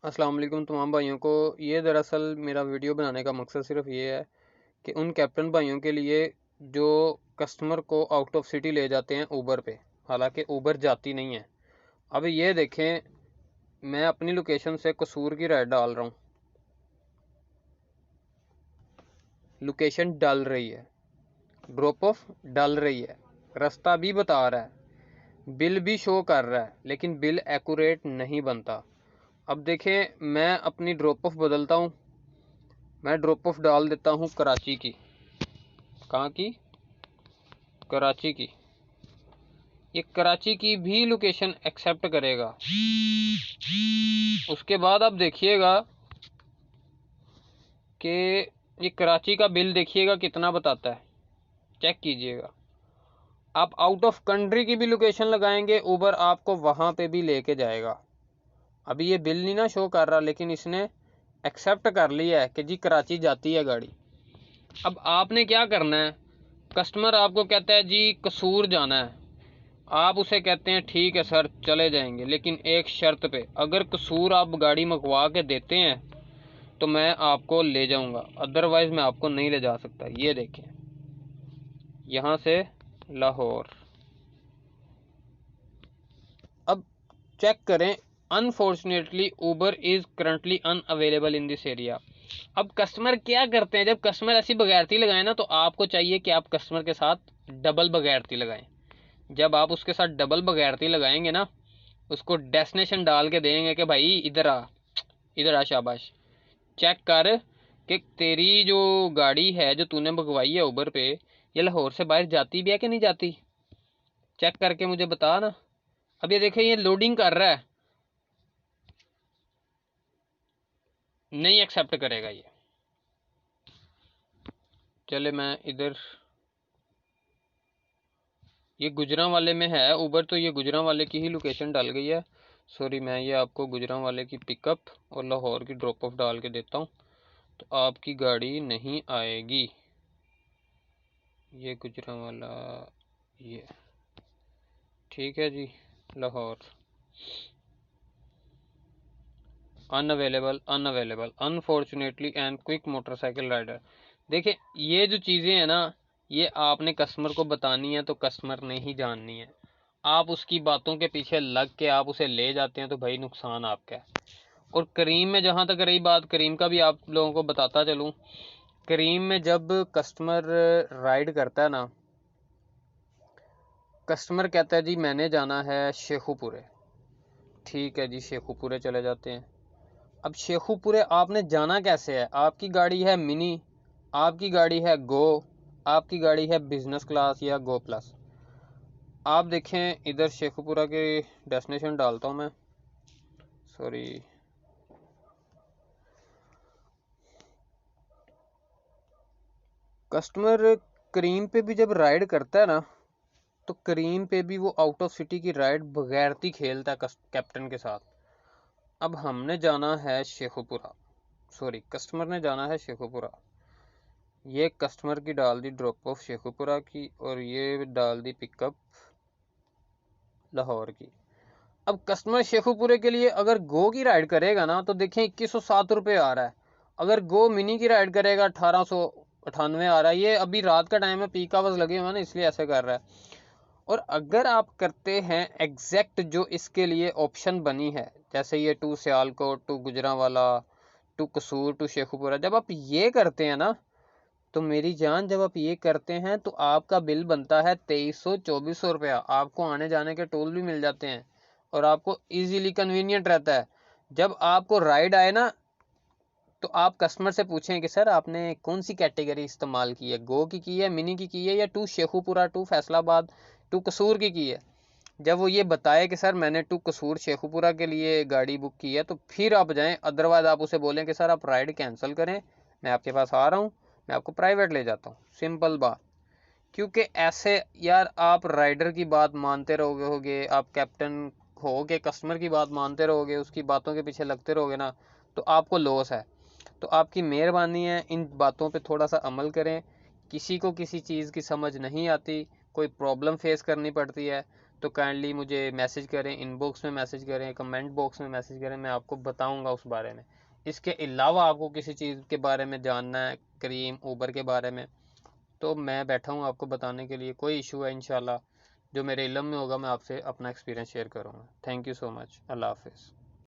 अस्सलाम वालेकुम तमाम भाइयों को। ये दरअसल मेरा वीडियो बनाने का मकसद सिर्फ ये है कि उन कैप्टन भाइयों के लिए जो कस्टमर को आउट ऑफ सिटी ले जाते हैं ऊबर पे, हालांकि ऊबर जाती नहीं है। अब ये देखें, मैं अपनी लोकेशन से कसूर की राइड डाल रहा हूँ, लोकेशन डाल रही है, ड्रॉप ऑफ डाल रही है, रास्ता भी बता रहा है, बिल भी शो कर रहा है, लेकिन बिल एक्यूरेट नहीं बनता। अब देखें, मैं अपनी ड्रॉप ऑफ बदलता हूँ, मैं ड्रॉप ऑफ डाल देता हूँ कराची की। कहाँ की? कराची की। ये कराची की भी लोकेशन एक्सेप्ट करेगा। उसके बाद आप देखिएगा कि ये कराची का बिल देखिएगा कितना बताता है, चेक कीजिएगा। आप आउट ऑफ कंट्री की भी लोकेशन लगाएंगे, ऊबर आपको वहाँ पे भी लेके जाएगा। अभी ये बिल नहीं ना शो कर रहा, लेकिन इसने एक्सेप्ट कर लिया है कि जी कराची जाती है गाड़ी। अब आपने क्या करना है, कस्टमर आपको कहता है जी कसूर जाना है, आप उसे कहते हैं ठीक है सर चले जाएंगे, लेकिन एक शर्त पे, अगर कसूर आप गाड़ी मंगवा के देते हैं तो मैं आपको ले जाऊंगा, अदरवाइज मैं आपको नहीं ले जा सकता। ये देखें, यहाँ से लाहौर। अब चेक करें, unfortunately Uber is currently unavailable in this area. अब कस्टमर क्या करते हैं, जब कस्टमर ऐसी बगैरती लगाए ना, तो आपको चाहिए कि आप कस्टमर के साथ डबल बगैरती लगाएं। जब आप उसके साथ डबल बगैरती लगाएंगे ना, उसको डेस्टिनेशन डाल के देंगे कि भाई इधर आ, इधर आ, शाबाश, चेक कर कि तेरी जो गाड़ी है जो तूने मंगवाई है ऊबर पे, ये लाहौर से बाहर जाती भी है कि नहीं जाती, चेक करके मुझे बता ना। अब ये देखें, ये लोडिंग कर रहा है, नहीं एक्सेप्ट करेगा ये। चले मैं इधर, ये गुजरांवाले में है ऊबर, तो ये गुजरांवाले की ही लोकेशन डाल गई है। सॉरी, मैं ये आपको गुजरांवाले की पिकअप और लाहौर की ड्रॉप ऑफ डाल के देता हूँ, तो आपकी गाड़ी नहीं आएगी। ये गुजरांवाला, ये ठीक है जी। Lahore unavailable, unavailable unfortunately and quick motorcycle rider. देखिए, ये जो चीज़ें हैं ना, ये आपने कस्टमर को बतानी है, तो कस्टमर ने ही जाननी है। आप उसकी बातों के पीछे लग के आप उसे ले जाते हैं, तो भाई नुकसान आपका है। और करीम में जहाँ तक रही बात, करीम का भी आप लोगों को बताता चलूँ। करीम में जब कस्टमर राइड करता है ना, कस्टमर कहता है जी मैंने जाना है शेखुपुरे, ठीक है जी शेखुपुरे चले जाते हैं। अब शेखुपुरे आपने जाना कैसे है, आपकी गाड़ी है मिनी, आपकी गाड़ी है गो, आपकी गाड़ी है बिजनेस क्लास या गो प्लस। आप देखें इधर शेखुपुरा के डेस्टिनेशन डालता हूँ मैं, सॉरी, कस्टमर करीम पे भी जब राइड करता है ना, तो करीम पे भी वो आउट ऑफ सिटी की राइड बगैरती खेलता है कैप्टन के साथ। अब हमने जाना है शेखुपुरा, सॉरी कस्टमर ने जाना है शेखुपुरा। ये कस्टमर की डाल दी ड्रॉप ऑफ शेखुपुरा की, और ये डाल दी पिकअप लाहौर की। अब कस्टमर शेखुपुरे के लिए अगर गो की राइड करेगा ना, तो देखें 2107 आ रहा है। अगर गो मिनी की राइड करेगा 1898 आ रहा है। ये अभी रात का टाइम है, पीक आवर्स लगे हुए हैं ना, इसलिए ऐसे कर रहा है। और अगर आप करते हैं एग्जैक्ट जो इसके लिए ऑप्शन बनी है, जैसे ये to Sialkot, to Gujranwala, to Kasur, to Sheikhupura, जब आप ये करते हैं ना, तो मेरी जान, जब आप ये करते हैं तो आपका बिल बनता है 2300-2400 रुपया। आपको आने जाने के टोल भी मिल जाते हैं और आपको इजीली कन्वीनियंट रहता है। जब आपको राइड आए ना, तो आप कस्टमर से पूछें कि सर आपने कौन सी कैटेगरी इस्तेमाल की है, गो की है, मिनी की है, या to Sheikhupura, to Faisalabad, to Kasur की है। जब वो ये बताए कि सर मैंने टू कसूर शेखुपुरा के लिए गाड़ी बुक की है, तो फिर आप जाएं। अदरवाइज आप उसे बोलें कि सर आप राइड कैंसिल करें, मैं आपके पास आ रहा हूँ, मैं आपको प्राइवेट ले जाता हूँ, सिंपल बात। क्योंकि ऐसे यार आप राइडर की बात मानते रहोगे, आप कैप्टन हो के कस्टमर की बात मानते रहोगे, उसकी बातों के पीछे लगते रहोगे ना, तो आपको लॉस है। तो आपकी मेहरबानी है, इन बातों पे थोड़ा सा अमल करें। किसी को किसी चीज़ की समझ नहीं आती, कोई प्रॉब्लम फेस करनी पड़ती है, तो काइंडली मुझे मैसेज करें, इनबॉक्स में मैसेज करें, कमेंट बॉक्स में मैसेज करें, मैं आपको बताऊंगा उस बारे में। इसके अलावा आपको किसी चीज़ के बारे में जानना है, करीम ऊबर के बारे में, तो मैं बैठा हूँ आपको बताने के लिए। कोई इशू है इंशाल्लाह जो मेरे इल्म में होगा मैं आपसे अपना एक्सपीरियंस शेयर करूँगा। Thank you so much. अल्लाह हाफिज़।